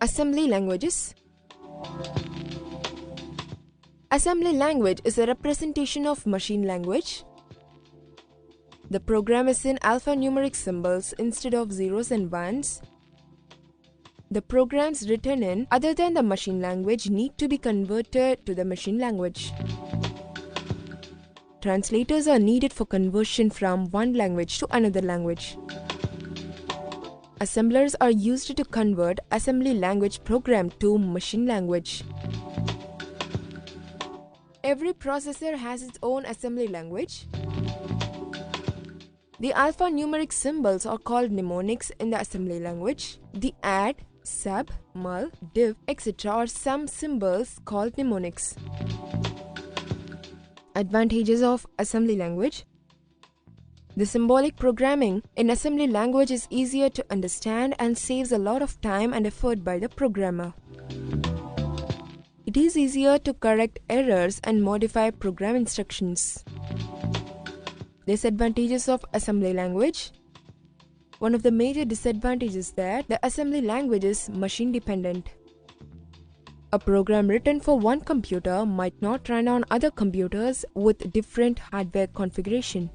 Assembly languages. Assembly language is a representation of machine language. The program is in alphanumeric symbols instead of zeros and ones. The programs written in other than the machine language need to be converted to the machine language. Translators are needed for conversion from one language to another language. Assemblers are used to convert assembly language program to machine language. Every processor has its own assembly language. The alphanumeric symbols are called mnemonics in the assembly language. The add, sub, mul, div, etc. are some symbols called mnemonics. Advantages of assembly language. The symbolic programming in assembly language is easier to understand and saves a lot of time and effort by the programmer. It is easier to correct errors and modify program instructions. Disadvantages of assembly language. One of the major disadvantages is that the assembly language is machine dependent. A program written for one computer might not run on other computers with different hardware configuration.